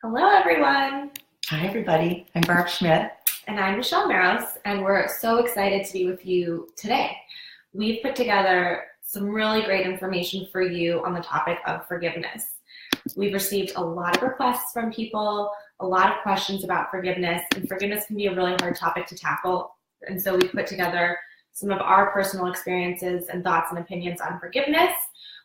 Hello, everyone. Hi, everybody. I'm Barb Schmidt. And I'm Michelle Maros, and we're so excited to be with you today. We've put together some really great information for you on the topic of forgiveness. We've received a lot of requests from people, a lot of questions about forgiveness, and forgiveness can be a really hard topic to tackle. And so we put together some of our personal experiences and thoughts and opinions on forgiveness.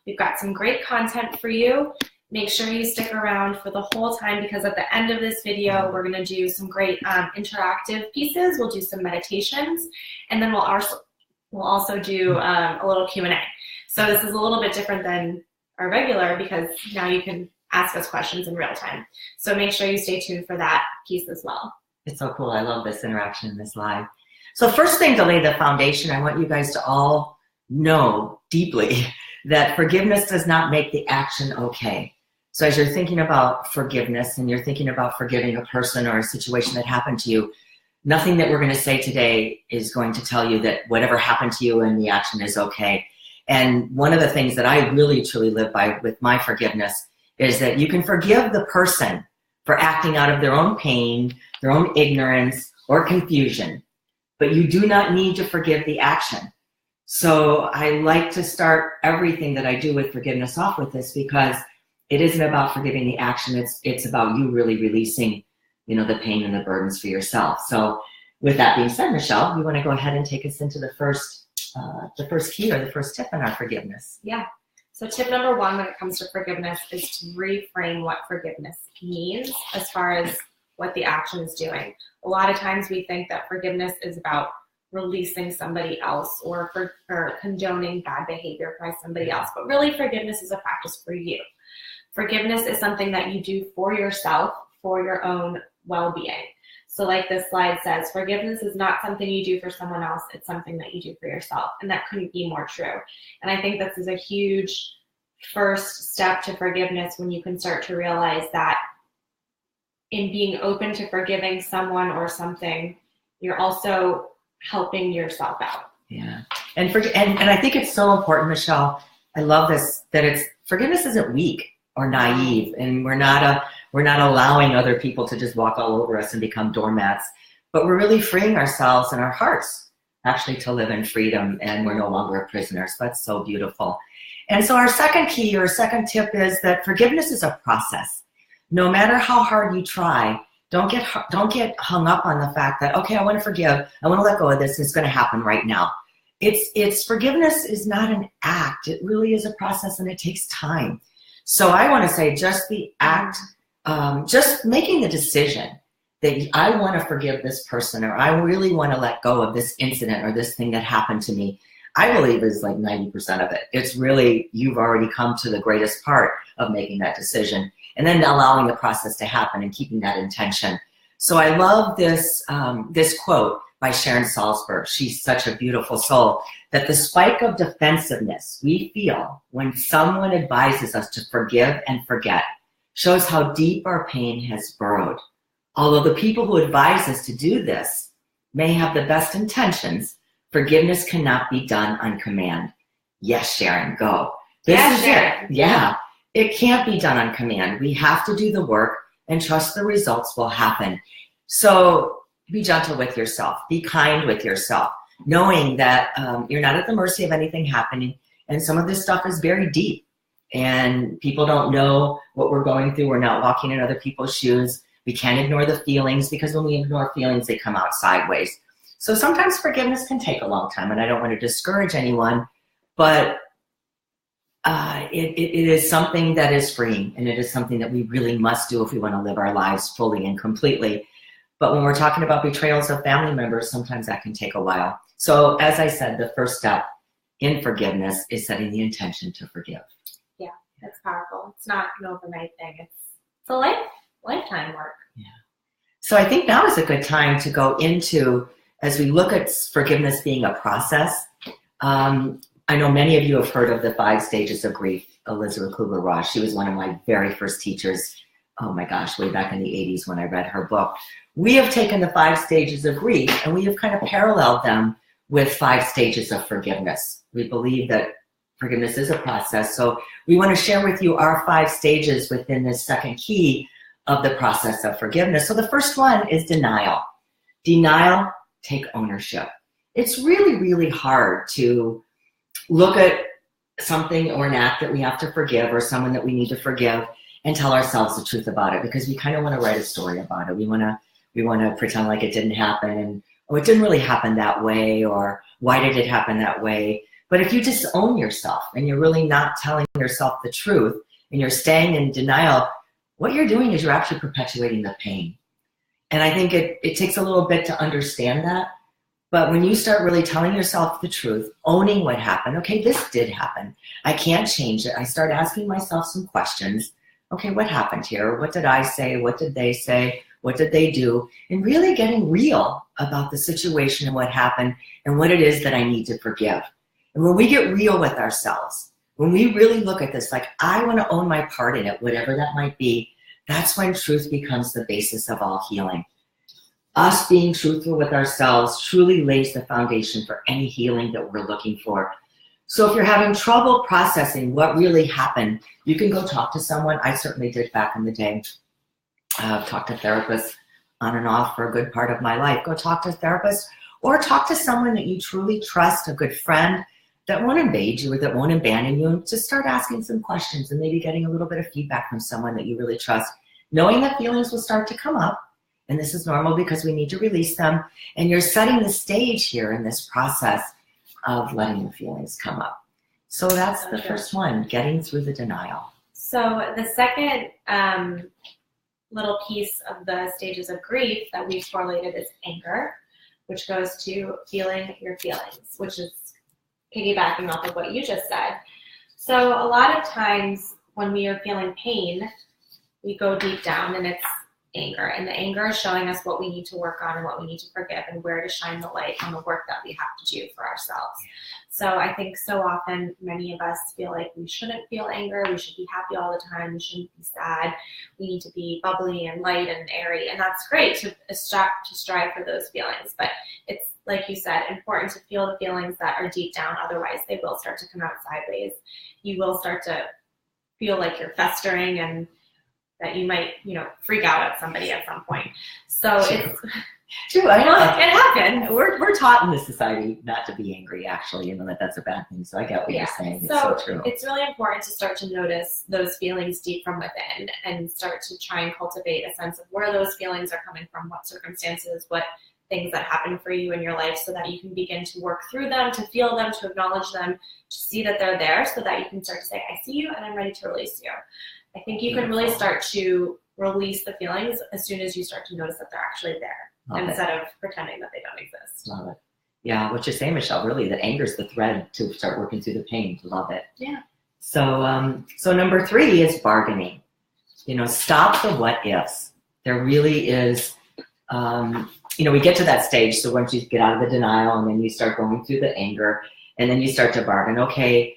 We've got some great content for you. Make sure you stick around for the whole time because at the end of this video, we're going to do some great interactive pieces. We'll do some meditations, and then we'll also do a little Q&A. So this is a little bit different than our regular because now you can ask us questions in real time. So make sure you stay tuned for that piece as well. It's so cool. I love this interaction in this live. So first thing to lay the foundation, I want you guys to all know deeply that forgiveness does not make the action okay. So as you're thinking about forgiveness and you're thinking about forgiving a person or a situation that happened to you, nothing that we're going to say today is going to tell you that whatever happened to you in the action is okay. And one of the things that I really truly live by with my forgiveness is that you can forgive the person for acting out of their own pain, their own ignorance, or confusion, but you do not need to forgive the action. So I like to start everything that I do with forgiveness off with this because it isn't about forgiving the action. It's about you really releasing, the pain and the burdens for yourself. So with that being said, Michelle, you want to go ahead and take us into the first key or the first tip in our forgiveness? Yeah. So tip number one when it comes to forgiveness is to reframe what forgiveness means as far as what the action is doing. A lot of times we think that forgiveness is about releasing somebody else or condoning bad behavior by somebody else, but really forgiveness is a practice for you. Forgiveness is something that you do for yourself, for your own well-being. So like this slide says, forgiveness is not something you do for someone else, it's something that you do for yourself. And that couldn't be more true. And I think this is a huge first step to forgiveness when you can start to realize that in being open to forgiving someone or something, you're also helping yourself out. Yeah. And I think it's so important, Michelle. I love this, that forgiveness isn't weak or naive, and we're not allowing other people to just walk all over us and become doormats, but we're really freeing ourselves and our hearts actually to live in freedom, and we're no longer a prisoner. So that's so beautiful. And so our second key or second tip is that forgiveness is a process. No matter how hard you try, don't get hung up on the fact that, okay, I want to forgive, I want to let go of this, it's going to happen right now. It's forgiveness is not an act. It really is a process, and it takes time. So I want to say just the act, just making the decision that I want to forgive this person, or I really want to let go of this incident or this thing that happened to me, I believe is like 90% of it. It's really, you've already come to the greatest part of making that decision and then allowing the process to happen and keeping that intention. So I love this quote by Sharon Salzberg. She's such a beautiful soul, that the spike of defensiveness we feel when someone advises us to forgive and forget shows how deep our pain has burrowed. Although the people who advise us to do this may have the best intentions, forgiveness cannot be done on command. Yes, Sharon, go. This is Sharon. It. Yeah, it can't be done on command. We have to do the work and trust the results will happen. So be gentle with yourself. Be kind with yourself, knowing that you're not at the mercy of anything happening. And some of this stuff is very deep. And people don't know what we're going through. We're not walking in other people's shoes. We can't ignore the feelings, because when we ignore feelings, they come out sideways. So sometimes forgiveness can take a long time, and I don't want to discourage anyone, but it is something that is freeing, and it is something that we really must do if we want to live our lives fully and completely. But when we're talking about betrayals of family members, sometimes that can take a while. So as I said, the first step in forgiveness is setting the intention to forgive. Yeah, that's powerful. It's not an overnight thing. It's a lifetime work. Yeah. So I think now is a good time to go into, as we look at forgiveness being a process, I know many of you have heard of the 5 stages of grief, Elizabeth Kubler-Ross. She was one of my very first teachers, oh my gosh, way back in the 80s when I read her book. We have taken the 5 stages of grief and we have kind of paralleled them with 5 stages of forgiveness. We believe that forgiveness is a process. So we want to share with you our 5 stages within this second key of the process of forgiveness. So the first one is denial. Denial, take ownership. It's really, really hard to look at something or an act that we have to forgive or someone that we need to forgive and tell ourselves the truth about it, because we kind of want to write a story about it. We want to pretend like it didn't happen, and oh, it didn't really happen that way, or why did it happen that way? But if you just own yourself and you're really not telling yourself the truth and you're staying in denial, what you're doing is you're actually perpetuating the pain. And I think it takes a little bit to understand that. But when you start really telling yourself the truth, owning what happened, okay, this did happen. I can't change it. I start asking myself some questions. Okay, what happened here? What did I say? What did they say? What did they do? And really getting real about the situation and what happened and what it is that I need to forgive. And when we get real with ourselves, when we really look at this, like, I want to own my part in it, whatever that might be, that's when truth becomes the basis of all healing. Us being truthful with ourselves truly lays the foundation for any healing that we're looking for. So if you're having trouble processing what really happened, you can go talk to someone. I certainly did back in the day. I've talked to therapists on and off for a good part of my life. Go talk to a therapist or talk to someone that you truly trust, a good friend that won't invade you or that won't abandon you, and just start asking some questions and maybe getting a little bit of feedback from someone that you really trust, knowing that feelings will start to come up. And this is normal because we need to release them. And you're setting the stage here in this process of letting the feelings come up. So that's the first one, getting through the denial. So the second little piece of the stages of grief that we've correlated is anger, which goes to feeling your feelings, which is piggybacking off of what you just said. So a lot of times when we are feeling pain, we go deep down and it's anger, and the anger is showing us what we need to work on and what we need to forgive and where to shine the light on the work that we have to do for ourselves. So I think so often many of us feel like we shouldn't feel anger, we should be happy all the time, we shouldn't be sad, we need to be bubbly and light and airy, and that's great to strive for those feelings, but it's, like you said, important to feel the feelings that are deep down, otherwise they will start to come out sideways. You will start to feel like you're festering and that you might, freak out at somebody at some point. So it's true. I know it happens. We're taught in this society not to be angry, actually, that's a bad thing. So I get what you're saying. It's so true. It's really important to start to notice those feelings deep from within and start to try and cultivate a sense of where those feelings are coming from, what circumstances, what things that happen for you in your life, so that you can begin to work through them, to feel them, to acknowledge them, to see that they're there, so that you can start to say, I see you and I'm ready to release you. I think you can really start to release the feelings as soon as you start to notice that they're actually there, instead of pretending that they don't exist. Love it. Yeah, what you're saying, Michelle, really, that anger is the thread to start working through the pain. Love it. Yeah. So, so number 3 is bargaining. Stop the what ifs. There really is, we get to that stage. So once you get out of the denial and then you start going through the anger and then you start to bargain, okay,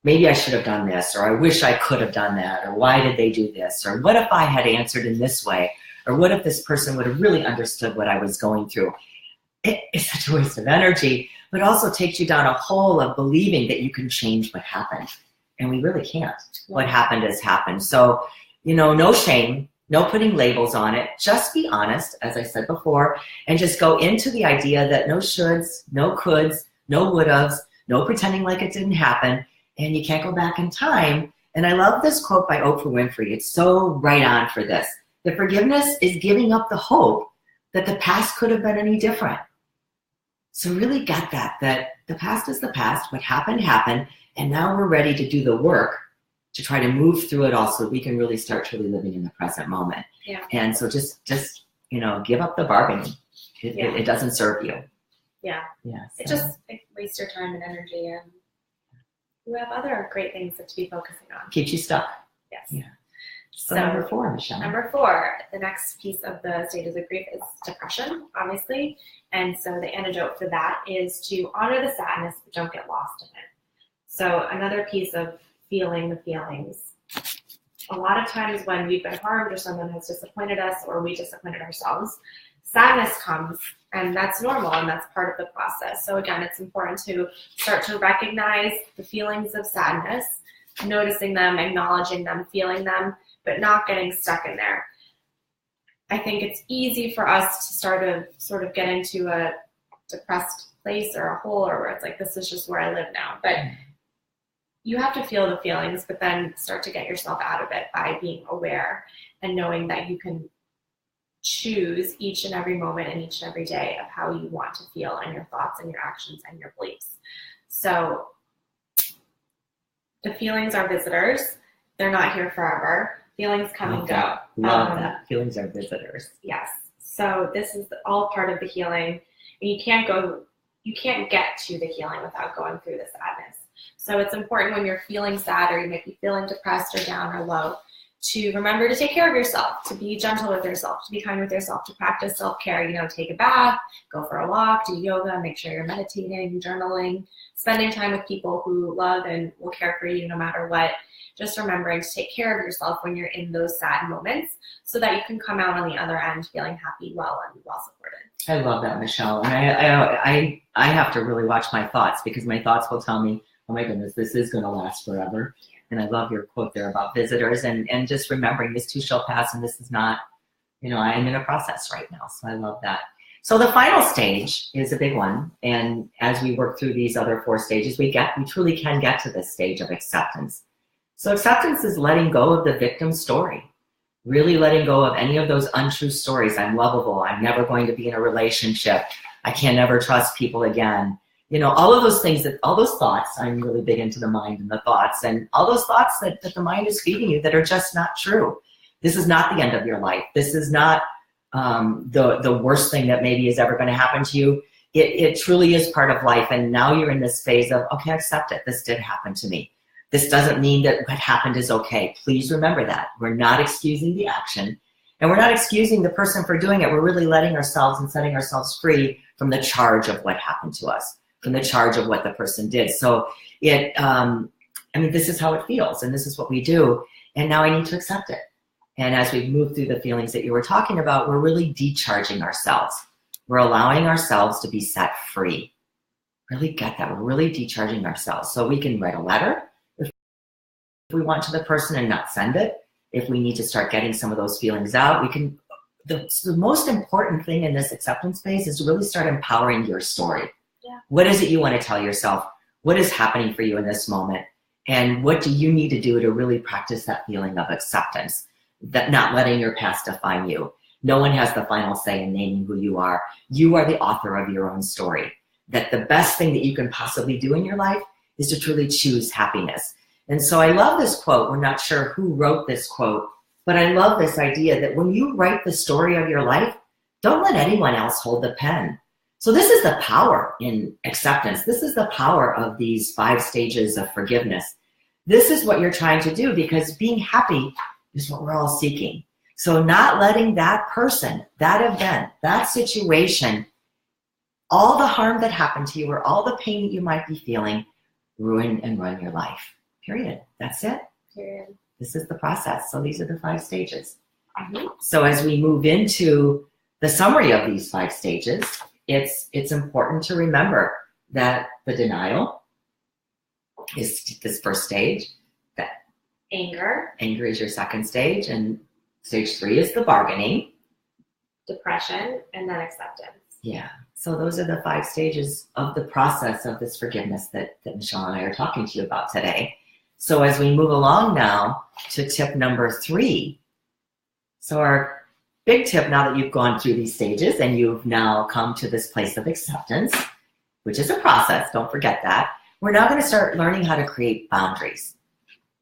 maybe I should have done this, or I wish I could have done that, or why did they do this, or what if I had answered in this way, or what if this person would have really understood what I was going through. It's such a waste of energy, but also takes you down a hole of believing that you can change what happened. And we really can't. What happened has happened. So, no shame, no putting labels on it. Just be honest, as I said before, and just go into the idea that no shoulds, no coulds, no would-haves, no pretending like it didn't happen. And you can't go back in time. And I love this quote by Oprah Winfrey. It's so right on for this. The forgiveness is giving up the hope that the past could have been any different. So really get that the past is the past. What happened, happened. And now we're ready to do the work to try to move through it all so we can really start truly living in the present moment. Yeah. And so just give up the bargaining. It doesn't serve you. Yeah. Yeah. So. It wastes your time and energy, and you have other great things to be focusing on. Keeps you stuck. Yes. Yeah. So number 4, Michelle. Number 4, the next piece of the stages of grief is depression, obviously. And so the antidote for that is to honor the sadness, but don't get lost in it. So another piece of feeling the feelings. A lot of times when we've been harmed or someone has disappointed us or we disappointed ourselves, sadness comes, and that's normal and that's part of the process. So again, it's important to start to recognize the feelings of sadness, noticing them, acknowledging them, feeling them, but not getting stuck in there. I think it's easy for us to sort of get into a depressed place or a hole, or where it's like, this is just where I live now. But you have to feel the feelings, but then start to get yourself out of it by being aware and knowing that you can choose each and every moment and each and every day of how you want to feel, and your thoughts and your actions and your beliefs. So the feelings are visitors. They're not here forever. Feelings come and go. Love that. Feelings are visitors. Yes. So this is all part of the healing. And you can't get to the healing without going through the sadness. So it's important when you're feeling sad, or you might be feeling depressed or down or low, to remember to take care of yourself, to be gentle with yourself, to be kind with yourself, to practice self-care. Take a bath, go for a walk, do yoga, make sure you're meditating, journaling, spending time with people who love and will care for you no matter what. Just remembering to take care of yourself when you're in those sad moments, so that you can come out on the other end feeling happy, well, and well supported. I love that, Michelle. And I have to really watch my thoughts, because my thoughts will tell me, oh my goodness, this is going to last forever. And I love your quote there about visitors, and just remembering this too shall pass, and this is not, I am in a process right now. So I love that. So the final stage is a big one. And as we work through these other 4 stages, we truly can get to this stage of acceptance. So acceptance is letting go of the victim story, really letting go of any of those untrue stories. I'm lovable. I'm never going to be in a relationship. I can never trust people again. All of those things, all those thoughts. I'm really big into the mind and the thoughts, and all those thoughts that the mind is feeding you that are just not true. This is not the end of your life. This is not the worst thing that maybe is ever going to happen to you. It truly is part of life. And now you're in this phase of, okay, accept it. This did happen to me. This doesn't mean that what happened is okay. Please remember that. We're not excusing the action, and we're not excusing the person for doing it. We're really letting ourselves and setting ourselves free from the charge of what happened to us, from the charge of what the person did. So this is how it feels, and this is what we do, and now I need to accept it. And as we move through the feelings that you were talking about, we're really decharging ourselves. We're allowing ourselves to be set free. Really get that. We're really decharging ourselves. So we can write a letter if we want to the person and not send it. If we need to start getting some of those feelings out, we can. The most important thing in this acceptance phase is to really start empowering your story. Yeah. What is it you want to tell yourself? What is happening for you in this moment? And what do you need to do to really practice that feeling of acceptance, that not letting your past define you? No one has the final say in naming who you are. You are the author of your own story. That the best thing that you can possibly do in your life is to truly choose happiness. And so I love this quote. We're not sure who wrote this quote, but I love this idea that when you write the story of your life, don't let anyone else hold the pen. So this is the power in acceptance. This is the power of these 5 stages of forgiveness. This is what you're trying to do, because being happy is what we're all seeking. So not letting that person, that event, that situation, all the harm that happened to you or all the pain that you might be feeling, ruin and run your life. Period. That's it. Period. This is the process. So these are the 5 stages. Mm-hmm. So as we move into the summary of these 5 stages, it's important to remember that the denial is this first stage, that Anger is your second stage, and stage 3 is the bargaining, depression, and then acceptance. Yeah. So those are the 5 stages of the process of this forgiveness that Michelle and I are talking to you about today. So as we move along now to tip number 3, so our big tip, now that you've gone through these stages and you've now come to this place of acceptance, which is a process, don't forget that, we're now going to start learning how to create boundaries.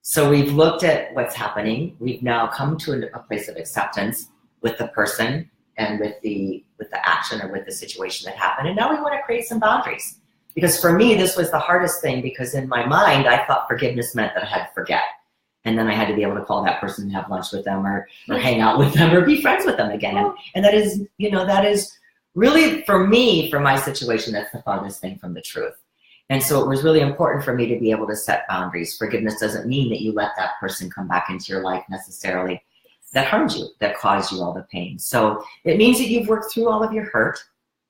So we've looked at what's happening. We've now come to a place of acceptance with the person and with the action or with the situation that happened. And now we want to create some boundaries. Because for me, this was the hardest thing, because in my mind, I thought forgiveness meant that I had to forget. And then I had to be able to call that person and have lunch with them or hang out with them or be friends with them again. And that is, that is really, for me, for my situation, that's the farthest thing from the truth. And so it was really important for me to be able to set boundaries. Forgiveness doesn't mean that you let that person come back into your life necessarily that harmed you, that caused you all the pain. So it means that you've worked through all of your hurt.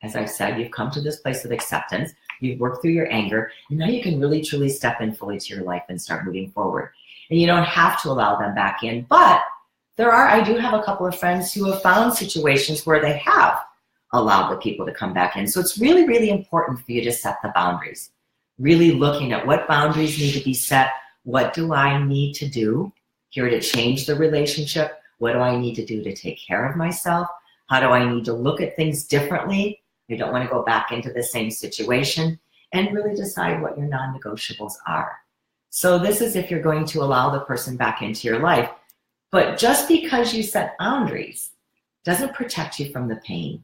As I've said, you've come to this place of acceptance. You've worked through your anger. And now you can really, truly step in fully to your life and start moving forward. And you don't have to allow them back in, but I do have a couple of friends who have found situations where they have allowed the people to come back in. So it's really, really important for you to set the boundaries. Really looking at what boundaries need to be set. What do I need to do here to change the relationship? What do I need to do to take care of myself? How do I need to look at things differently? You don't want to go back into the same situation, and really decide what your non-negotiables are. So this is if you're going to allow the person back into your life. But just because you set boundaries doesn't protect you from the pain.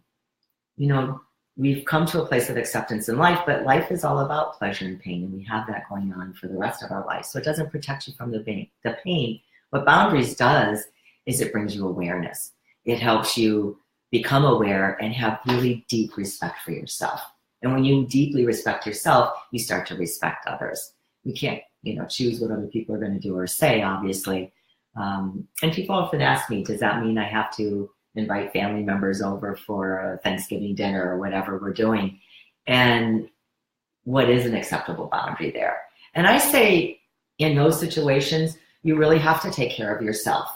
You know, we've come to a place of acceptance in life, but life is all about pleasure and pain, and we have that going on for the rest of our life. So it doesn't protect you from the pain. What boundaries does is it brings you awareness. It helps you become aware and have really deep respect for yourself. And when you deeply respect yourself, you start to respect others. You can't, choose what other people are going to do or say, obviously. And people often ask me, does that mean I have to invite family members over for a Thanksgiving dinner or whatever we're doing? And what is an acceptable boundary there? And I say in those situations, you really have to take care of yourself.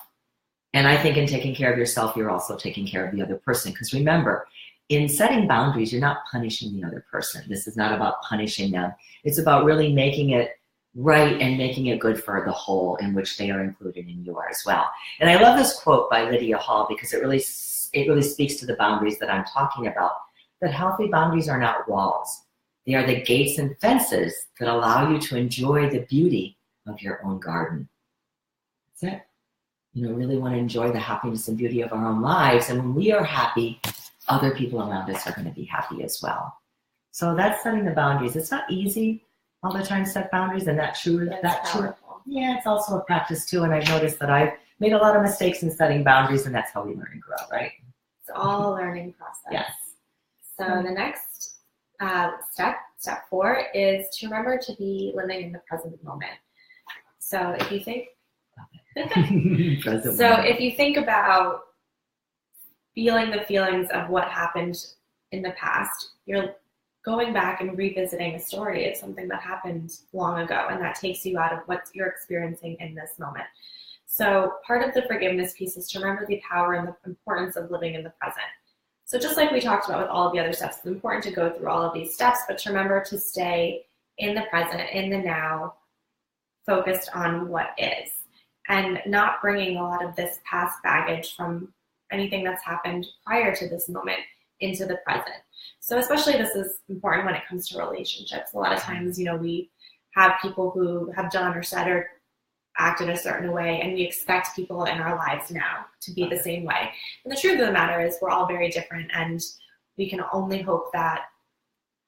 And I think in taking care of yourself, you're also taking care of the other person. Because remember, in setting boundaries, you're not punishing the other person. This is not about punishing them. It's about really making it right and making it good for the whole, in which they are included and you are as well. And I love this quote by Lydia Hall, because it really speaks to the boundaries that I'm talking about. That healthy boundaries are not walls. They are the gates and fences that allow you to enjoy the beauty of your own garden. That's it. Really want to enjoy the happiness and beauty of our own lives. And when we are happy, other people around us are going to be happy as well. So that's setting the boundaries. It's not easy all the time to set boundaries, and that's true. Yeah, it's also a practice too. And I've noticed that I've made a lot of mistakes in setting boundaries, and that's how we learn and grow, right? It's all a learning process. Yes. So the next step 4, is to remember to be living in the present moment. So if you think if you think about feeling the feelings of what happened in the past, you're going back and revisiting a story of something that happened long ago, and that takes you out of what you're experiencing in this moment. So part of the forgiveness piece is to remember the power and the importance of living in the present. So just like we talked about with all of the other steps, it's important to go through all of these steps, but to remember to stay in the present, in the now, focused on what is, and not bringing a lot of this past baggage from anything that's happened prior to this moment into the present. So especially this is important when it comes to relationships. A lot of times, we have people who have done or said or acted a certain way, and we expect people in our lives now to be the same way. And the truth of the matter is we're all very different, and we can only hope that,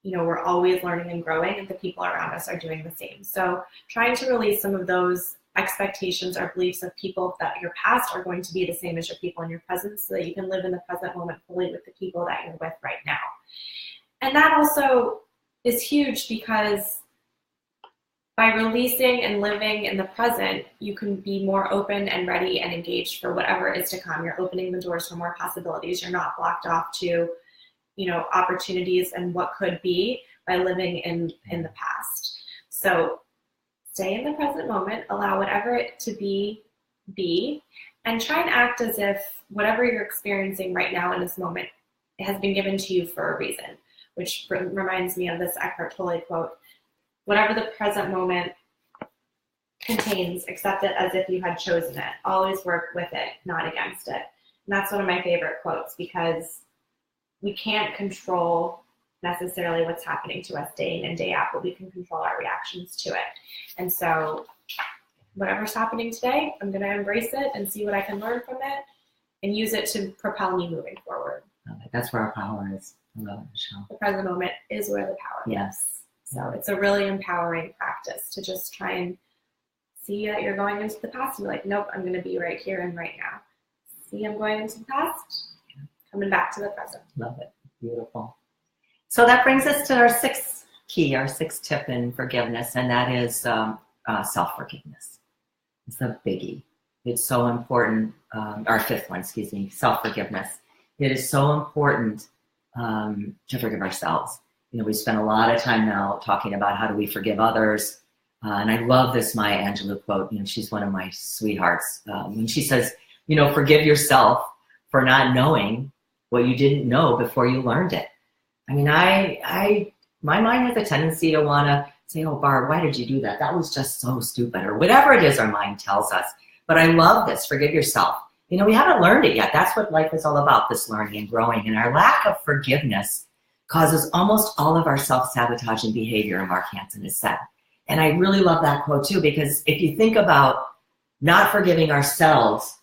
we're always learning and growing, and the people around us are doing the same. So trying to release some of those expectations or beliefs of people that your past are going to be the same as your people in your present, so that you can live in the present moment fully with the people that you're with right now. And that also is huge, because by releasing and living in the present, you can be more open and ready and engaged for whatever is to come. You're opening the doors for more possibilities. You're not blocked off to, opportunities and what could be by living in the past. So stay in the present moment, allow whatever it to be, and try and act as if whatever you're experiencing right now in this moment has been given to you for a reason, which reminds me of this Eckhart Tolle quote: whatever the present moment contains, accept it as if you had chosen it. Always work with it, not against it. And that's one of my favorite quotes, because we can't control necessarily what's happening to us day in and day out, but we can control our reactions to it. And so whatever's happening today, I'm going to embrace it and see what I can learn from it and use it to propel me moving forward. Okay, that's where our power is. I love it, Michelle. The present moment is where the power is. Yes. So it's a really empowering practice to just try and see that you're going into the past and be like, nope, I'm going to be right here and right now. See, I'm going into the past, coming back to the present. Love it. Beautiful. So that brings us to our sixth tip in forgiveness, and that is self-forgiveness. It's a biggie. It's so important. Our fifth one, self-forgiveness. It is so important to forgive ourselves. We spend a lot of time now talking about how do we forgive others. And I love this Maya Angelou quote. She's one of my sweethearts. When she says, forgive yourself for not knowing what you didn't know before you learned it. I mean, my mind has a tendency to want to say, oh, Barb, why did you do that? That was just so stupid, or whatever it is our mind tells us. But I love this, forgive yourself. We haven't learned it yet. That's what life is all about, this learning and growing. And our lack of forgiveness causes almost all of our self-sabotaging behavior, Mark Hansen has said. And I really love that quote too, because if you think about not forgiving ourselves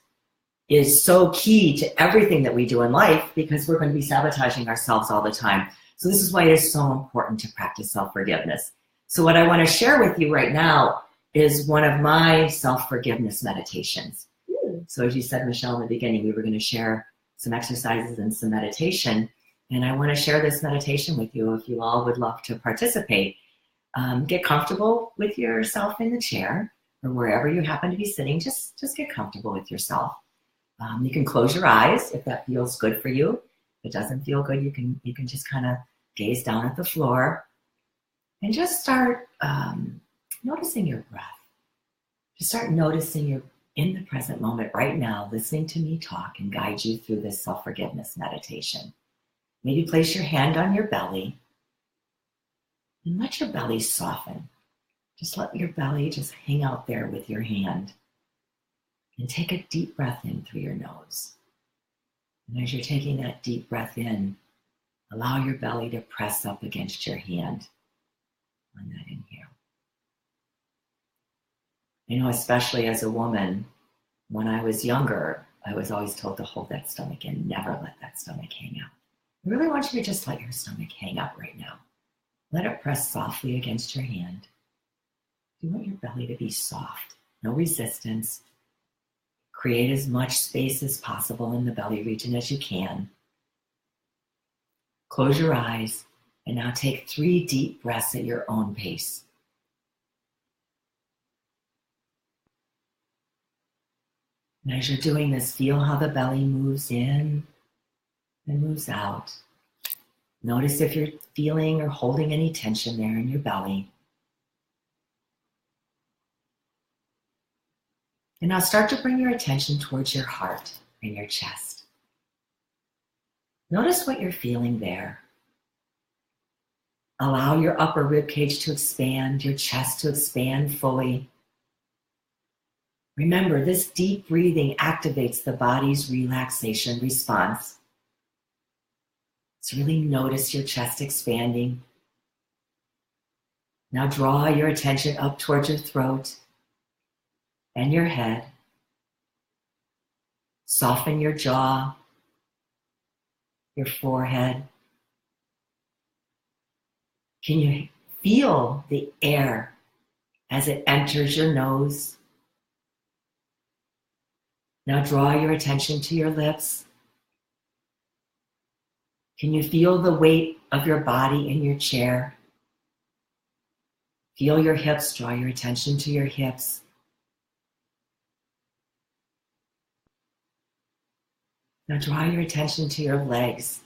is so key to everything that we do in life, because we're going to be sabotaging ourselves all the time. So this is why it is so important to practice self-forgiveness. So what I want to share with you right now is one of my self-forgiveness meditations. So as you said, Michelle, in the beginning, we were going to share some exercises and some meditation. And I want to share this meditation with you if you all would love to participate. Get comfortable with yourself in the chair or wherever you happen to be sitting. Just get comfortable with yourself. You can close your eyes if that feels good for you. If it doesn't feel good, you can just kind of gaze down at the floor and just start noticing your breath. Just start noticing you're in the present moment right now, listening to me talk and guide you through this self-forgiveness meditation. Maybe place your hand on your belly and let your belly soften. Just let your belly just hang out there with your hand. And take a deep breath in through your nose. And as you're taking that deep breath in, allow your belly to press up against your hand on that inhale. Especially as a woman, when I was younger, I was always told to hold that stomach in, never let that stomach hang out. I really want you to just let your stomach hang out right now. Let it press softly against your hand. You want your belly to be soft, no resistance. Create as much space as possible in the belly region as you can. Close your eyes and now take 3 deep breaths at your own pace. And as you're doing this, feel how the belly moves in and moves out. Notice if you're feeling or holding any tension there in your belly. And now start to bring your attention towards your heart and your chest. Notice what you're feeling there. Allow your upper rib cage to expand, your chest to expand fully. Remember, this deep breathing activates the body's relaxation response. So really notice your chest expanding. Now draw your attention up towards your throat and your head. Soften your jaw, your forehead. Can you feel the air as it enters your nose? Now draw your attention to your lips. Can you feel the weight of your body in your chair? Feel your hips, draw your attention to your hips. Now draw your attention to your legs.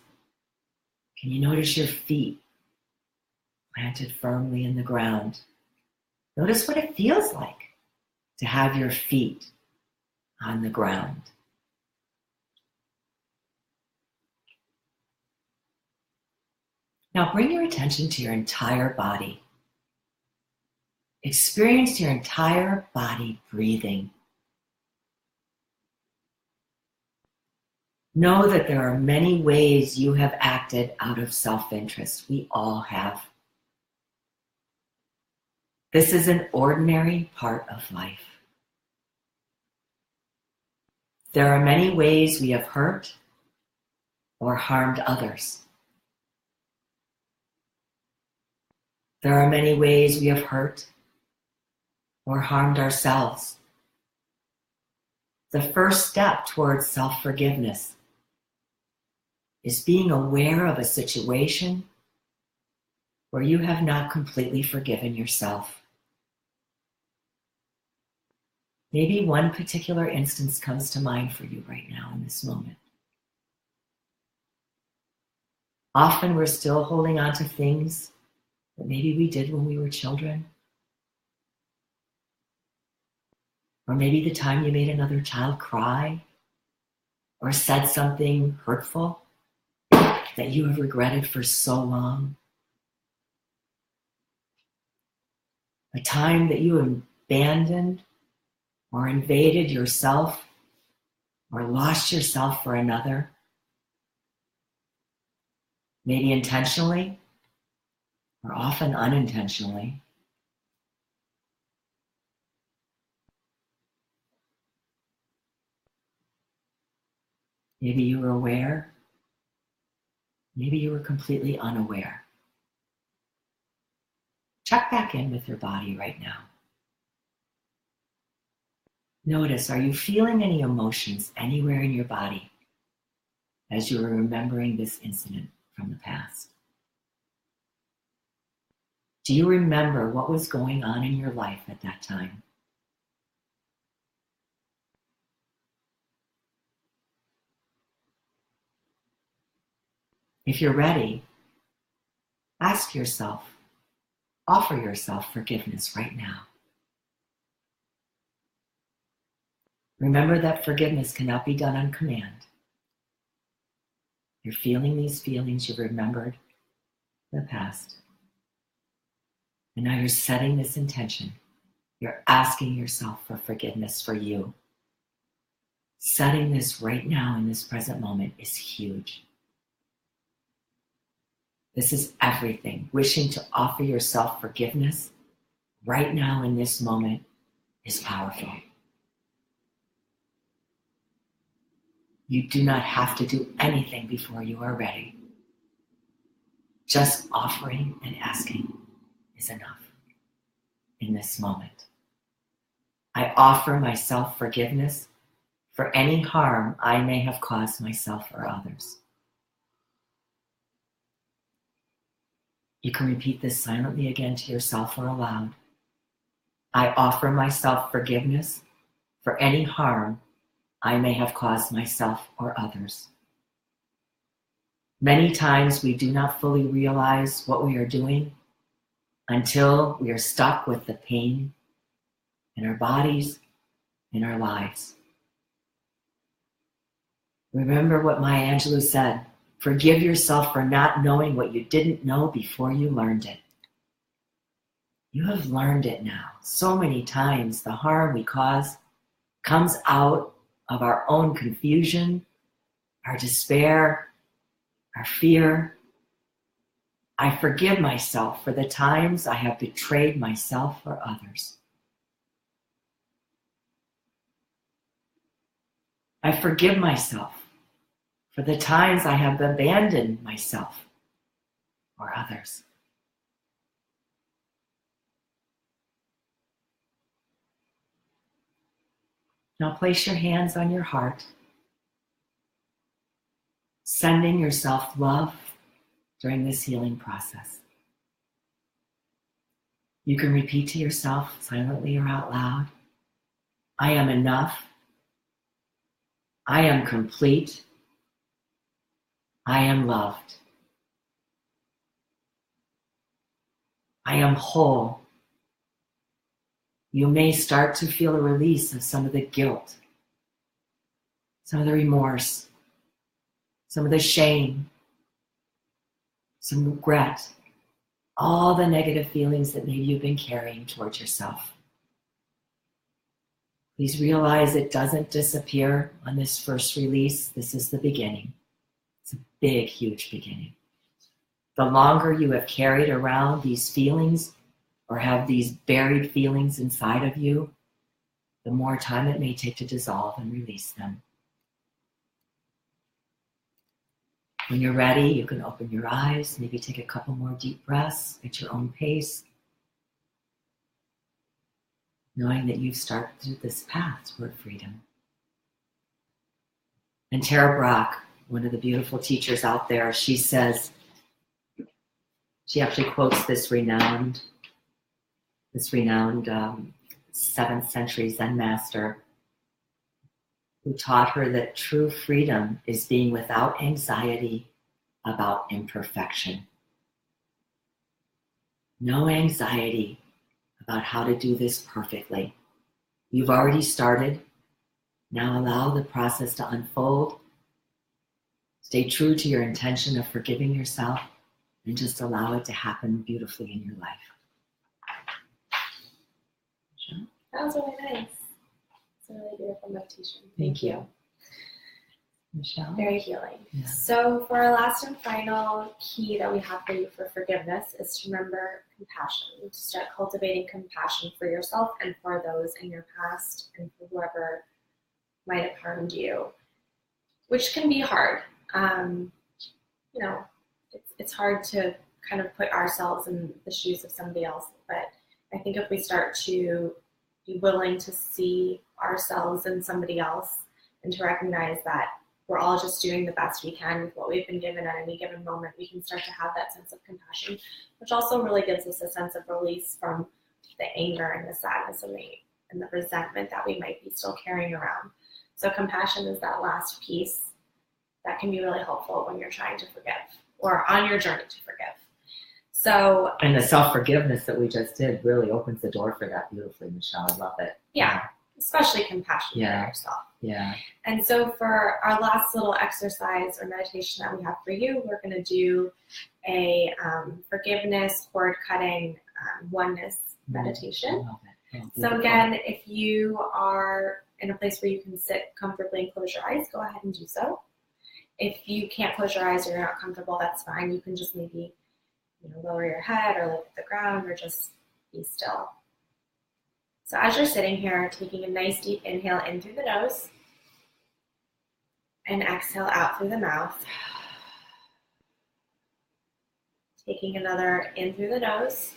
Can you notice your feet planted firmly in the ground? Notice what it feels like to have your feet on the ground. Now bring your attention to your entire body. Experience your entire body breathing. Know that there are many ways you have acted out of self-interest. We all have. This is an ordinary part of life. There are many ways we have hurt or harmed others. There are many ways we have hurt or harmed ourselves. The first step towards self-forgiveness is being aware of a situation where you have not completely forgiven yourself. Maybe one particular instance comes to mind for you right now in this moment. Often we're still holding on to things that maybe we did when we were children. Or maybe the time you made another child cry or said something hurtful that you have regretted for so long? A time that you abandoned or invaded yourself or lost yourself for another? Maybe intentionally or often unintentionally. Maybe you were aware. Maybe you were completely unaware. Check back in with your body right now. Notice, are you feeling any emotions anywhere in your body as you are remembering this incident from the past? Do you remember what was going on in your life at that time? If you're ready, ask yourself, offer yourself forgiveness right now. Remember that forgiveness cannot be done on command. You're feeling these feelings, you've remembered the past. And now you're setting this intention. You're asking yourself for forgiveness for you. Setting this right now in this present moment is huge. This is everything. Wishing to offer yourself forgiveness right now in this moment is powerful. You do not have to do anything before you are ready. Just offering and asking is enough in this moment. I offer myself forgiveness for any harm I may have caused myself or others. You can repeat this silently again to yourself or aloud. I offer myself forgiveness for any harm I may have caused myself or others. Many times we do not fully realize what we are doing until we are stuck with the pain in our bodies, in our lives. Remember what Maya Angelou said, forgive yourself for not knowing what you didn't know before you learned it. You have learned it now. So many times the harm we cause comes out of our own confusion, our despair, our fear. I forgive myself for the times I have betrayed myself or others. I forgive myself for the times I have abandoned myself or others. Now place your hands on your heart, sending yourself love during this healing process. You can repeat to yourself silently or out loud, I am enough. I am complete. I am loved. I am whole. You may start to feel a release of some of the guilt, some of the remorse, some of the shame, some regret, all the negative feelings that maybe you've been carrying towards yourself. Please realize it doesn't disappear on this first release. This is the beginning. It's a big, huge beginning. The longer you have carried around these feelings or have these buried feelings inside of you, the more time it may take to dissolve and release them. When you're ready, you can open your eyes, maybe take a couple more deep breaths at your own pace, knowing that you've started through this path toward freedom. And Tara Brach, one of the beautiful teachers out there, she says, she actually quotes this renowned 7th century Zen master who taught her that true freedom is being without anxiety about imperfection. No anxiety about how to do this perfectly. You've already started. Now allow the process to unfold Stay true to your intention of forgiving yourself and just allow it to happen beautifully in your life. Sure. That was really nice. It's a really beautiful meditation. Thank you. Michelle? Very healing. Yeah. So for our last and final key that we have for you for forgiveness is to remember compassion. To start cultivating compassion for yourself and for those in your past and for whoever might have harmed you, which can be hard. It's hard to kind of put ourselves in the shoes of somebody else, but I think if we start to be willing to see ourselves in somebody else and to recognize that we're all just doing the best we can with what we've been given at any given moment, we can start to have that sense of compassion, which also really gives us a sense of release from the anger and the sadness and the resentment that we might be still carrying around. So compassion is that last piece that can be really helpful when you're trying to forgive or on your journey to forgive. So, and the self-forgiveness that we just did really opens the door for that beautifully, Michelle. I love it. Yeah. Especially compassion for yourself. Yeah. And so for our last little exercise or meditation that we have for you, we're going to do a forgiveness, cord cutting, oneness meditation. So again, if you are in a place where you can sit comfortably and close your eyes, go ahead and do so. If you can't close your eyes or you're not comfortable, that's fine. You can just maybe lower your head or look at the ground or just be still. So as you're sitting here, taking a nice deep inhale in through the nose and exhale out through the mouth. Taking another in through the nose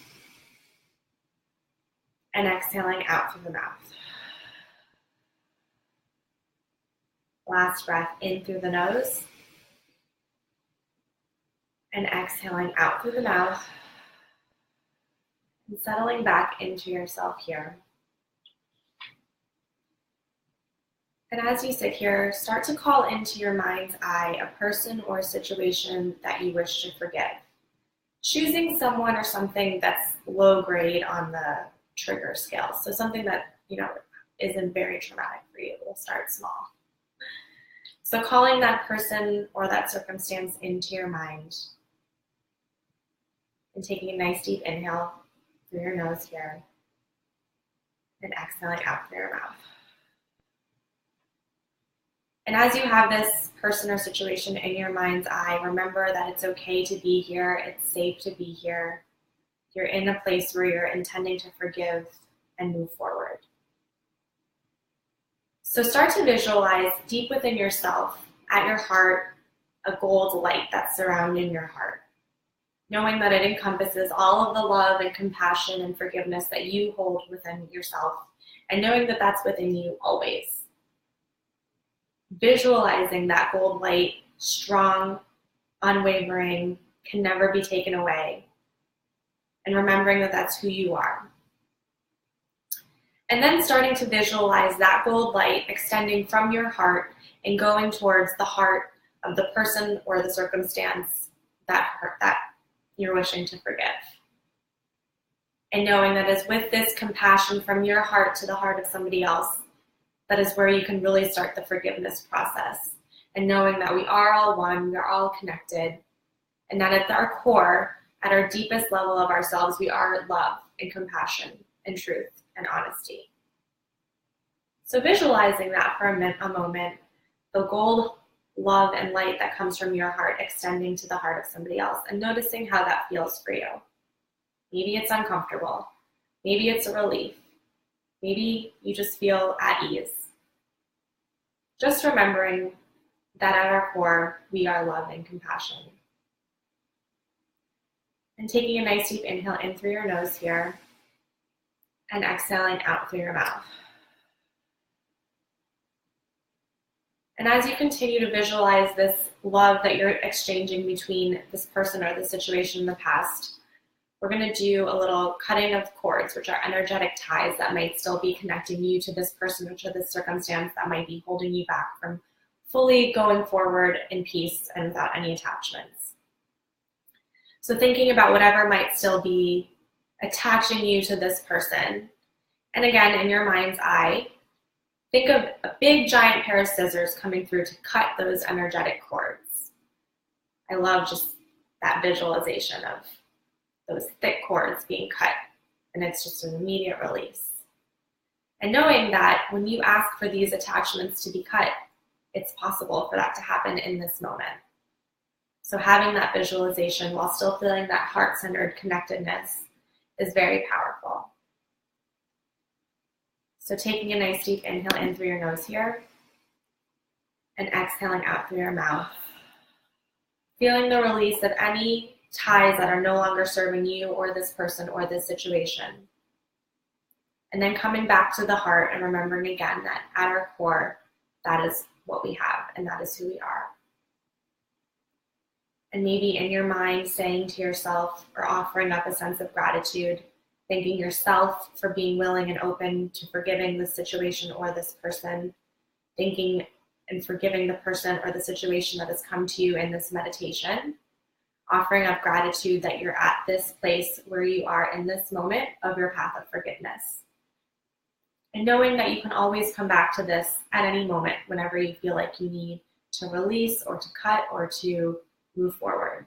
and exhaling out through the mouth. Last breath in through the nose and exhaling out through the mouth and settling back into yourself here. And as you sit here, start to call into your mind's eye a person or a situation that you wish to forgive. Choosing someone or something that's low grade on the trigger scale. So something that, isn't very traumatic for you. We'll start small. So calling that person or that circumstance into your mind and taking a nice deep inhale through your nose here and exhaling out through your mouth. And as you have this person or situation in your mind's eye, remember that it's okay to be here. It's safe to be here. You're in a place where you're intending to forgive and move forward. So start to visualize deep within yourself, at your heart, a gold light that's surrounding your heart, knowing that it encompasses all of the love and compassion and forgiveness that you hold within yourself, and knowing that that's within you always. Visualizing that gold light, strong, unwavering, can never be taken away, and remembering that that's who you are. And then starting to visualize that gold light extending from your heart and going towards the heart of the person or the circumstance that you're wishing to forgive. And knowing that is with this compassion from your heart to the heart of somebody else, that is where you can really start the forgiveness process. And knowing that we are all one, we are all connected, and that at our core, at our deepest level of ourselves, we are love and compassion and truth and honesty. So visualizing that for a moment, the gold love and light that comes from your heart extending to the heart of somebody else, and noticing how that feels for you. Maybe it's uncomfortable. Maybe it's a relief. Maybe you just feel at ease. Just remembering that at our core, we are love and compassion. And taking a nice deep inhale in through your nose here and exhaling out through your mouth. And as you continue to visualize this love that you're exchanging between this person or the situation in the past, we're going to do a little cutting of cords, which are energetic ties that might still be connecting you to this person or to this circumstance that might be holding you back from fully going forward in peace and without any attachments. So thinking about whatever might still be attaching you to this person. And again, in your mind's eye, think of a big giant pair of scissors coming through to cut those energetic cords. I love just that visualization of those thick cords being cut, and it's just an immediate release. And knowing that when you ask for these attachments to be cut, it's possible for that to happen in this moment. So having that visualization while still feeling that heart-centered connectedness is very powerful. So taking a nice deep inhale in through your nose here, and exhaling out through your mouth. Feeling the release of any ties that are no longer serving you or this person or this situation. And then coming back to the heart and remembering again that at our core, that is what we have and that is who we are. And maybe in your mind saying to yourself or offering up a sense of gratitude, thanking yourself for being willing and open to forgiving this situation or this person, thanking and forgiving the person or the situation that has come to you in this meditation, offering up gratitude that you're at this place where you are in this moment of your path of forgiveness. And knowing that you can always come back to this at any moment whenever you feel like you need to release or to cut or to move forward.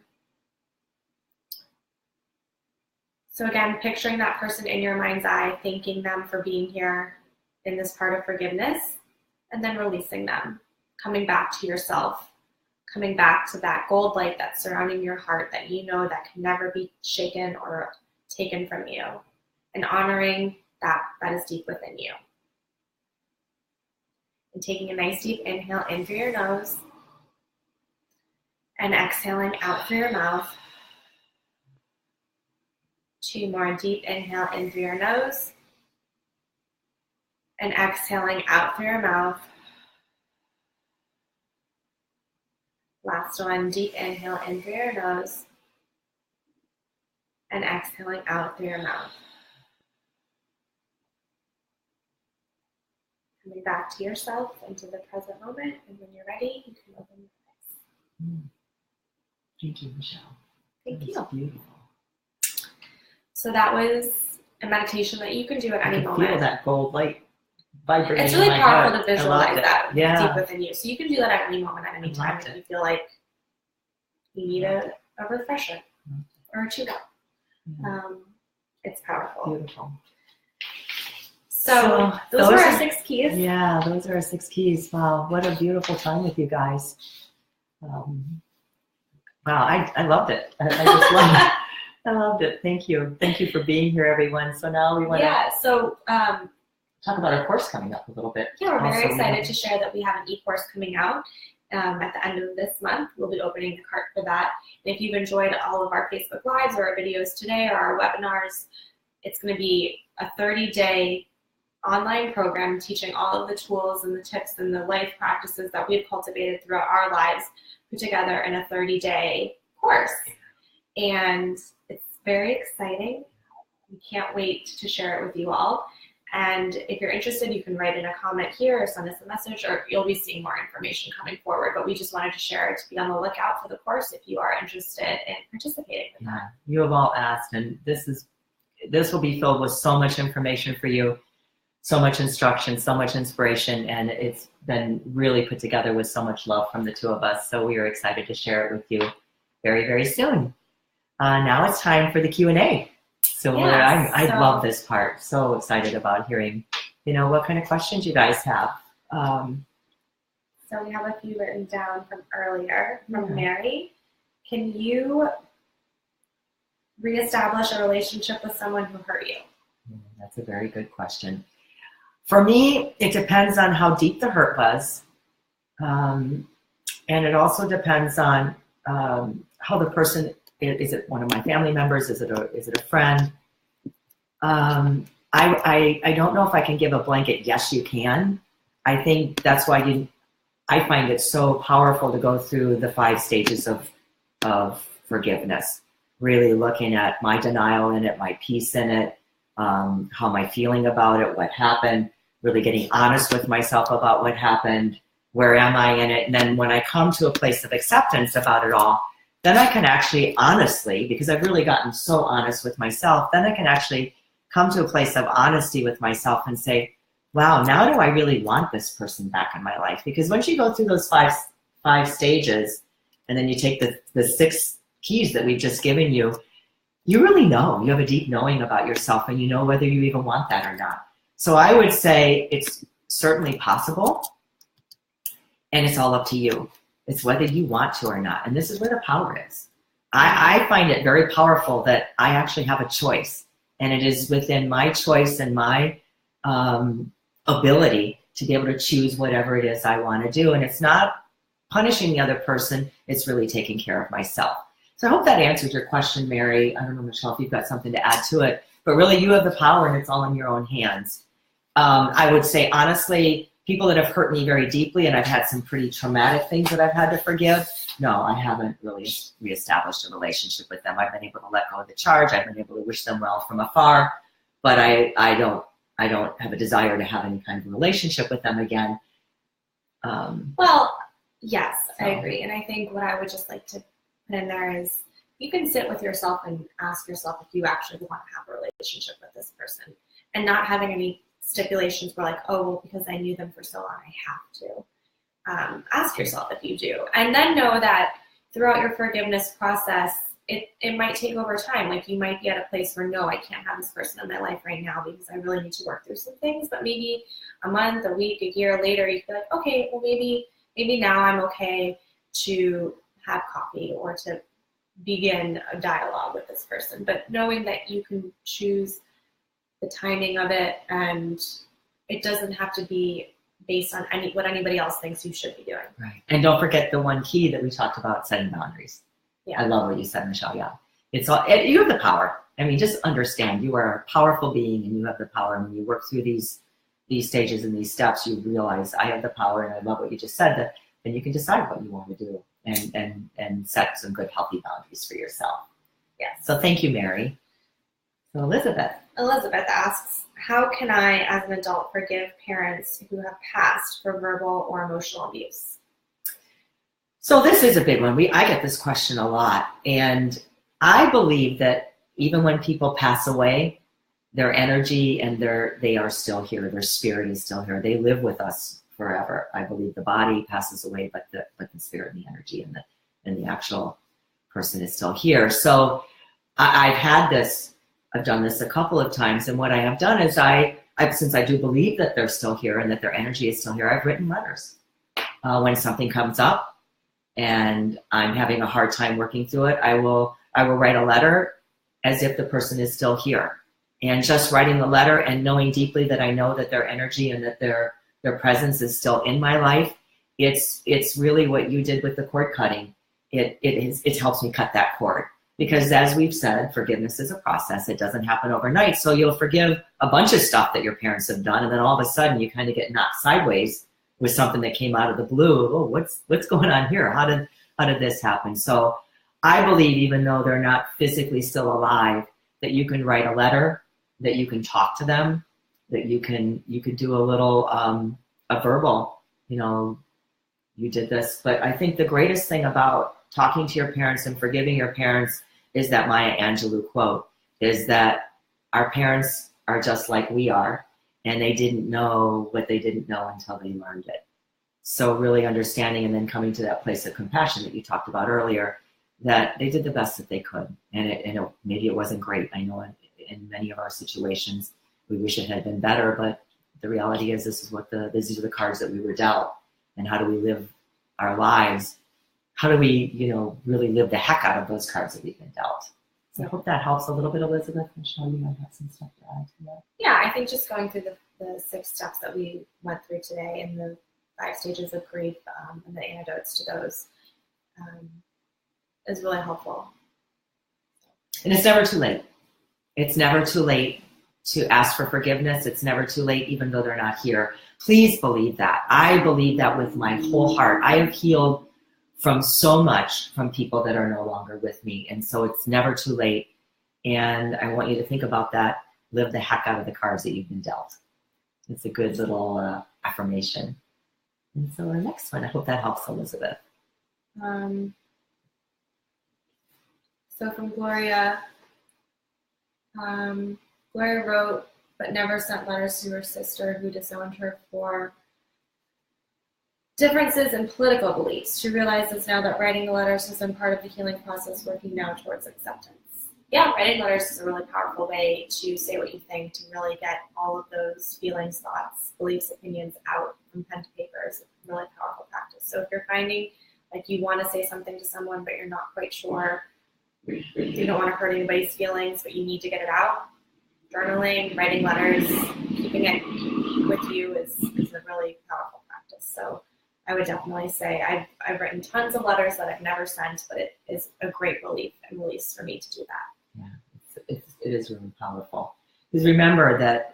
So again, picturing that person in your mind's eye, thanking them for being here in this part of forgiveness, and then releasing them, coming back to yourself, coming back to that gold light that's surrounding your heart that you know that can never be shaken or taken from you, and honoring that is deep within you. And taking a nice deep inhale in through your nose and exhaling out through your mouth. 2 more deep inhale in through your nose and exhaling out through your mouth. Last one, deep inhale in through your nose and exhaling out through your mouth. Coming back to yourself, into the present moment, and when you're ready, you can open your eyes. Thank you, Michelle. Thank you. That's beautiful. So that was a meditation that you can do at any I can moment. feel that gold light vibrating. It's really in my powerful heart. to visualize that Yeah. deep within you. So you can do that at any moment, at any time, if you feel like you need a refresher or a tune-up. It's powerful. Beautiful. So those are our 6 keys. Yeah, those are our 6 keys. Wow, what a beautiful time with you guys. Wow, I loved it. I just loved it. I loved it. Thank you. Thank you for being here, everyone. So now we want to talk about our course coming up a little bit. Yeah, we're very excited to share that we have an e-course coming out at the end of this month. We'll be opening the cart for that. And if you've enjoyed all of our Facebook Lives or our videos today or our webinars, it's going to be a 30-day online program teaching all of the tools and the tips and the life practices that we've cultivated throughout our lives put together in a 30-day course. And it's very exciting. We can't wait to share it with you all. And if you're interested, you can write in a comment here or send us a message, or you'll be seeing more information coming forward. But we just wanted to share it to be on the lookout for the course if you are interested in participating in that. You have all asked, and this will be filled with so much information for you, so much instruction, so much inspiration, and it's been really put together with so much love from the 2 of us. So we are excited to share it with you very, very soon. Now it's time for the Q&A. So I love this part. So excited about hearing, what kind of questions you guys have. So we have a few written down from earlier from Mary. Can you reestablish a relationship with someone who hurt you? That's a very good question. For me, it depends on how deep the hurt was. And it also depends on how the person, is it one of my family members? Is it a friend? I don't know if I can give a blanket, yes, you can. I think that's why I find it so powerful to go through the 5 stages of forgiveness, really looking at my denial in it, my peace in it, how am I feeling about it, what happened, really getting honest with myself about what happened, where am I in it, and then when I come to a place of acceptance about it all, then I can actually honestly, because I've really gotten so honest with myself, then I can actually come to a place of honesty with myself and say, wow, now do I really want this person back in my life? Because once you go through those five stages, and then you take the 6 keys that we've just given you, you really know. You have a deep knowing about yourself, and you know whether you even want that or not. So I would say it's certainly possible, and it's all up to you. It's whether you want to or not. And this is where the power is. I find it very powerful that I actually have a choice, and it is within my choice and my ability to be able to choose whatever it is I want to do. And it's not punishing the other person, it's really taking care of myself. So I hope that answers your question, Mary. I don't know, Michelle, if you've got something to add to it, but really you have the power and it's all in your own hands. I would say, honestly, people that have hurt me very deeply, and I've had some pretty traumatic things that I've had to forgive, no, I haven't really reestablished a relationship with them. I've been able to let go of the charge. I've been able to wish them well from afar, but I don't have a desire to have any kind of relationship with them again. Well, yes, I agree. And I think what I would just like to put in there is you can sit with yourself and ask yourself if you actually want to have a relationship with this person, and not having any stipulations where like, oh, well, because I knew them for so long, I have to. Ask yourself if you do. And then know that throughout your forgiveness process, it might take over time. Like you might be at a place where, no, I can't have this person in my life right now because I really need to work through some things. But maybe a month, a week, a year later, you feel like, okay, well, maybe now I'm okay to have coffee or to begin a dialogue with this person. But knowing that you can choose the timing of it, and it doesn't have to be based on what anybody else thinks you should be doing. Right. And don't forget the one key that we talked about, setting boundaries. Yeah. I love what you said, Michelle. Yeah. It's all, you have the power. I mean, just understand you are a powerful being and you have the power. And when you work through these stages and these steps, you realize I have the power, and I love what you just said, that then you can decide what you want to do and set some good, healthy boundaries for yourself. Yes. So thank you, Mary. So Elizabeth asks, how can I, as an adult, forgive parents who have passed for verbal or emotional abuse? So this is a big one. I get this question a lot. And I believe that even when people pass away, their energy and they are still here. Their spirit is still here. They live with us forever. I believe the body passes away, but the spirit and the energy and the actual person is still here. So I've done this a couple of times, and what I have done is since I do believe that they're still here and that their energy is still here, I've written letters. When something comes up and I'm having a hard time working through it, I will write a letter as if the person is still here. And just writing the letter and knowing deeply that I know that their energy and that their presence is still in my life, it's really what you did with the cord cutting. It helps me cut that cord. Because as we've said, forgiveness is a process. It doesn't happen overnight. So you'll forgive a bunch of stuff that your parents have done, and then all of a sudden you kind of get knocked sideways with something that came out of the blue. Oh, what's going on here? How did this happen? So I believe, even though they're not physically still alive, that you can write a letter, that you can talk to them, that you can do a little a verbal, you did this. But I think the greatest thing about talking to your parents and forgiving your parents is that Maya Angelou quote, is that our parents are just like we are, and they didn't know what they didn't know until they learned it. So really understanding and then coming to that place of compassion that you talked about earlier, that they did the best that they could. And maybe it wasn't great. I know in many of our situations, we wish it had been better, but the reality is these are the cards that we were dealt. And how do we live our lives? How do we, really live the heck out of those cards that we've been dealt? So I hope that helps a little bit, Elizabeth. Michelle, you might have some stuff to add to that. Yeah, I think just going through the 6 steps that we went through today and the 5 stages of grief and the antidotes to those is really helpful. And it's never too late. It's never too late to ask for forgiveness. It's never too late, even though they're not here. Please believe that. I believe that with my whole heart. I have healed from so much from people that are no longer with me. And so it's never too late. And I want you to think about that. Live the heck out of the cards that you've been dealt. It's a good little affirmation. And so the next one, I hope that helps, Elizabeth. So from Gloria, Gloria wrote, but never sent letters to her sister who disowned her for differences in political beliefs. She realizes now that writing the letters has been part of the healing process, working now towards acceptance. Yeah, writing letters is a really powerful way to say what you think, to really get all of those feelings, thoughts, beliefs, opinions out from pen to paper is a really powerful practice. So if you're finding like you want to say something to someone, but you're not quite sure, you don't want to hurt anybody's feelings, but you need to get it out, journaling, writing letters, keeping it with you is a really powerful practice. So I would definitely say I've written tons of letters that I've never sent, but it is a great relief and release for me to do that. Yeah, it is really powerful. Because remember that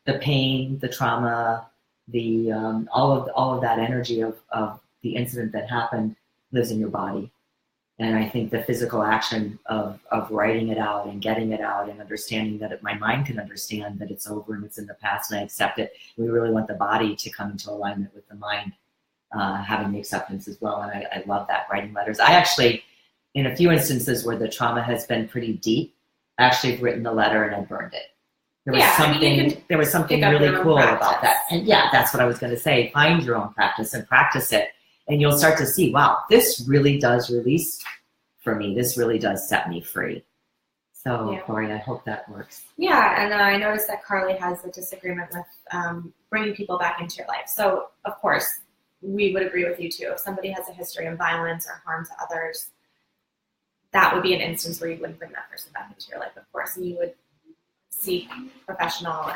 the pain, the trauma, the all of that energy of the incident that happened lives in your body. And I think the physical action of writing it out and getting it out and understanding that my mind can understand that it's over and it's in the past and I accept it. We really want the body to come into alignment with the mind, having the acceptance as well. And I love that, writing letters. I actually, in a few instances where the trauma has been pretty deep, I actually have written the letter and I burned it. There was something really cool about that. And yeah, that's what I was going to say. Find your own practice and practice it. And you'll start to see, wow, this really does release for me. This really does set me free. So, yeah. Corey, I hope that works. Yeah, and I noticed that Carly has a disagreement with bringing people back into your life. So, of course, we would agree with you too. If somebody has a history of violence or harm to others, that would be an instance where you wouldn't bring that person back into your life, of course, and you would seek professional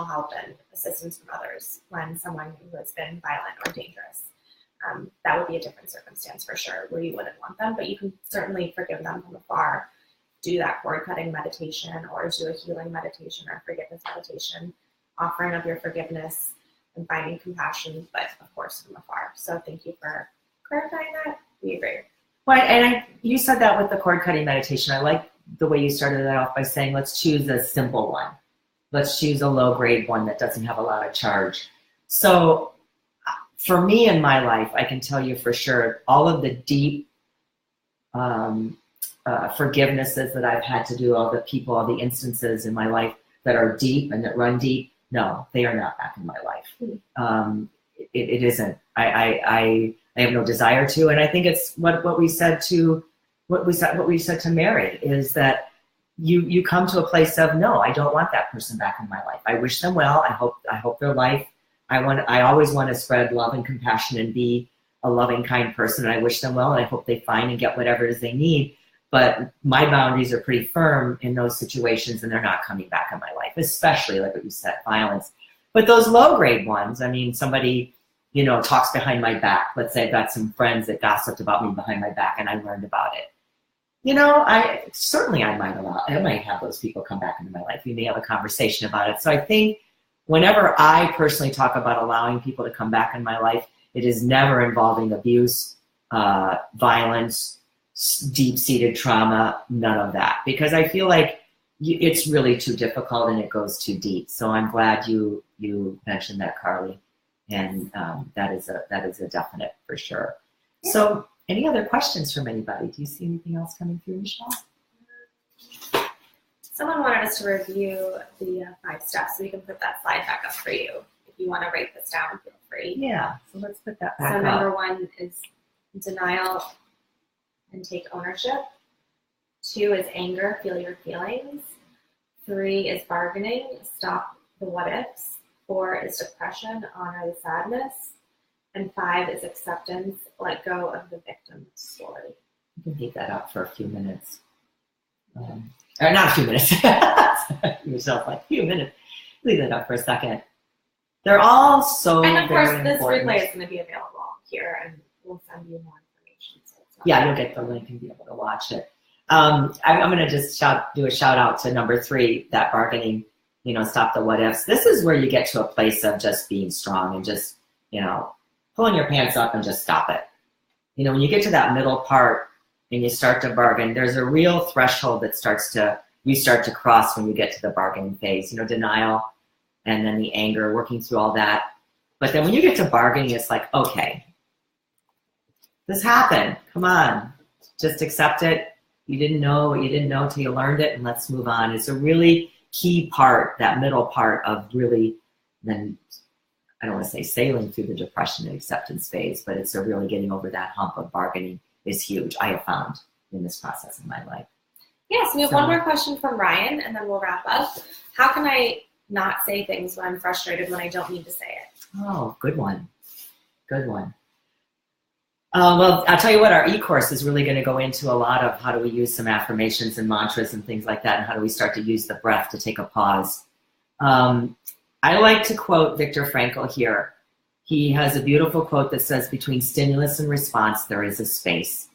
help and assistance from others when someone who has been violent or dangerous. That would be a different circumstance for sure, where you wouldn't want them, but you can certainly forgive them from afar. Do that cord-cutting meditation or do a healing meditation or forgiveness meditation, offering of your forgiveness and finding compassion, but of course from afar. So thank you for clarifying that. We agree. Well, and you said that with the cord-cutting meditation. I like the way you started that off by saying, let's choose a simple one. Let's choose a low-grade one that doesn't have a lot of charge. So for me in my life, I can tell you for sure, all of the deep forgivenesses that I've had to do, all the people, all the instances in my life that are deep and that run deep, no, they are not back in my life. It isn't. I have no desire to, and I think it's what we said to Mary is that you come to a place of, no, I don't want that person back in my life. I wish them well. I hope their life. I always want to spread love and compassion and be a loving, kind person. And I wish them well, and I hope they find and get whatever it is they need. But my boundaries are pretty firm in those situations, and they're not coming back in my life, especially like what you said, violence. But those low-grade ones, I mean, somebody, talks behind my back. Let's say I've got some friends that gossiped about me behind my back, and I learned about it. I might have those people come back into my life. We may have a conversation about it. So I think whenever I personally talk about allowing people to come back in my life, it is never involving abuse, violence, deep-seated trauma, none of that. Because I feel like it's really too difficult and it goes too deep. So I'm glad you mentioned that, Carly. And that is a definite for sure. Yeah. So any other questions from anybody? Do you see anything else coming through, Michelle? Someone wanted us to review the 5 steps, so we can put that slide back up for you. If you want to write this down, feel free. Yeah, so let's put that back up. So number 1 is denial and take ownership. 2 is anger, feel your feelings. 3 is bargaining, stop the what ifs. 4 is depression, honor the sadness. And 5 is acceptance, let go of the victim story. You can leave that up for a few minutes. Or not a few minutes. Yourself like a few minutes. Leave that up for a second. They're all so And of course, very this important. replay is going to be available here, and we'll send you more information. So yeah, you'll get the link and be able to watch it. I'm going to just do a shout out to number 3, that bargaining, stop the what ifs. This is where you get to a place of just being strong and just, pulling your pants up and just stop it. When you get to that middle part and you start to bargain, there's a real threshold that you start to cross when you get to the bargaining phase, denial and then the anger, working through all that. But then when you get to bargaining, it's like, okay, this happened. Come on, just accept it. You didn't know what you didn't know till you learned it, and let's move on. It's a really key part, that middle part of really then I don't want to say sailing through the depression and acceptance phase, but it's a really getting over that hump of bargaining is huge, I have found in this process of my life. Yes, we have one more question from Ryan, and then we'll wrap up. How can I not say things when I'm frustrated when I don't need to say it? Oh, good one. Good one. Well, I'll tell you what, our e-course is really going to go into a lot of how do we use some affirmations and mantras and things like that, and how do we start to use the breath to take a pause. I like to quote Viktor Frankl here. He has a beautiful quote that says, between stimulus and response, there is a space.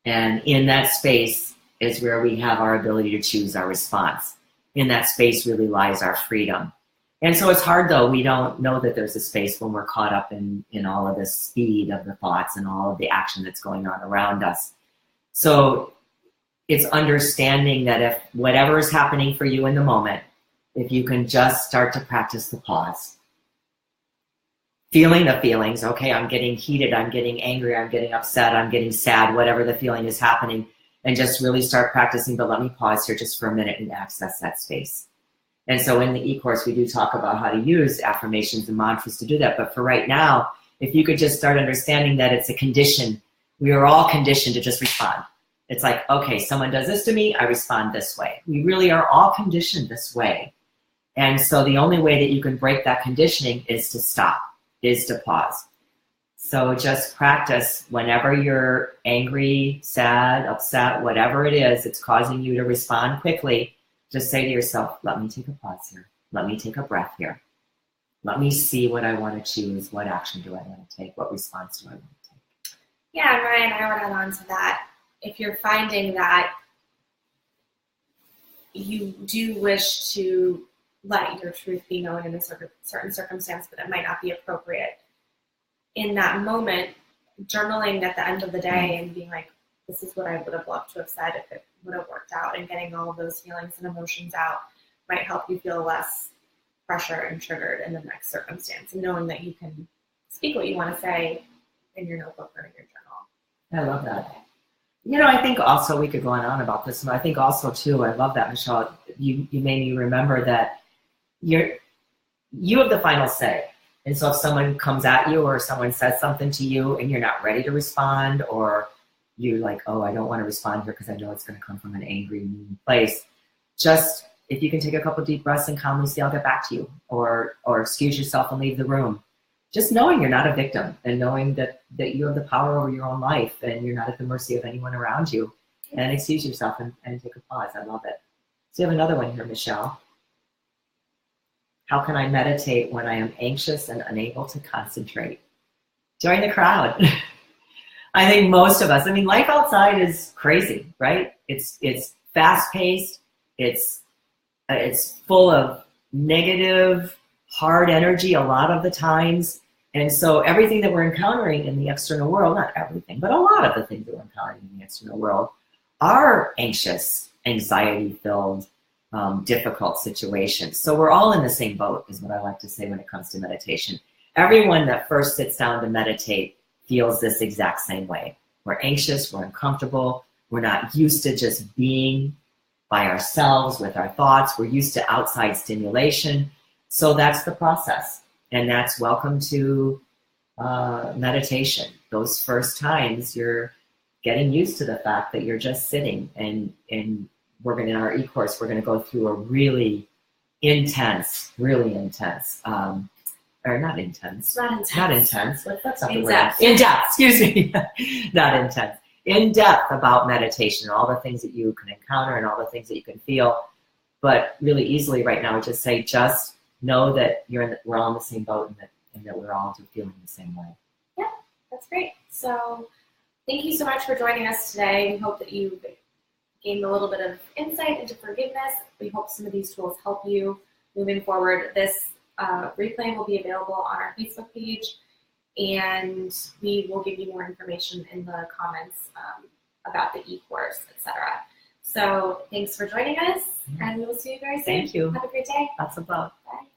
And in that space is where we have our ability to choose our response. In that space really lies our freedom. And so it's hard, though. We don't know that there's a space when we're caught up in all of the speed of the thoughts and all of the action that's going on around us. So it's understanding that if whatever is happening for you in the moment, if you can just start to practice the pause, feeling the feelings, okay, I'm getting heated, I'm getting angry, I'm getting upset, I'm getting sad, whatever the feeling is happening, and just really start practicing, but let me pause here just for a minute and access that space. And so in the e-course, we do talk about how to use affirmations and mantras to do that. But for right now, if you could just start understanding that it's a condition, we are all conditioned to just respond. It's like, okay, someone does this to me, I respond this way. We really are all conditioned this way. And so the only way that you can break that conditioning is to stop, is to pause. So just practice whenever you're angry, sad, upset, whatever it is, it's causing you to respond quickly. Just say to yourself, let me take a pause here. Let me take a breath here. Let me see what I want to choose. What action do I want to take? What response do I want to take? Yeah, and Ryan, I would add on to that. If you're finding that you do wish to let your truth be known in a certain circumstance, but it might not be appropriate, in that moment, journaling at the end of the day and being like, this is what I would have loved to have said if it would have worked out, and getting all of those feelings and emotions out might help you feel less pressure and triggered in the next circumstance, and knowing that you can speak what you want to say in your notebook or in your journal. I love that. You know, I think also we could go on about this, and I think also too, I love that, Michelle, you made me remember that you have the final say. And so if someone comes at you or someone says something to you and you're not ready to respond, or you're like, oh, I don't want to respond here because I know it's going to come from an angry, mean place, just if you can take a couple deep breaths and calmly say, I'll get back to you, or excuse yourself and leave the room. Just knowing you're not a victim, and knowing that you have the power over your own life and you're not at the mercy of anyone around you. And excuse yourself and take a pause. I love it. So you have another one here, Michelle. How can I meditate when I am anxious and unable to concentrate? Join the crowd. I think most of us, I mean, life outside is crazy, right? It's fast-paced. It's full of negative, hard energy a lot of the times. And so everything that we're encountering in the external world, not everything, but a lot of the things that we're encountering in the external world are anxious, anxiety-filled, difficult situations. So we're all in the same boat, is what I like to say when it comes to meditation. Everyone that first sits down to meditate feels this exact same way. We're anxious, we're uncomfortable, we're not used to just being by ourselves with our thoughts. We're used to outside stimulation. So that's the process. And that's welcome to meditation. Those first times you're getting used to the fact that you're just sitting, and we're going to, in our e-course, we're going to go through a really intense, or not intense. Not intense. That's not the word. In-depth, excuse me. Not intense. In-depth about meditation, all the things that you can encounter and all the things that you can feel. But really easily right now, I just say, just know that we're all in the same boat, and that we're all feeling the same way. Yeah, that's great. So thank you so much for joining us today. We hope that you gained a little bit of insight into forgiveness. We hope some of these tools help you moving forward. This replay will be available on our Facebook page, and we will give you more information in the comments about the e-course, etc. So thanks for joining us, and we will see you very soon. Thank you. Have a great day. Lots of love. Bye.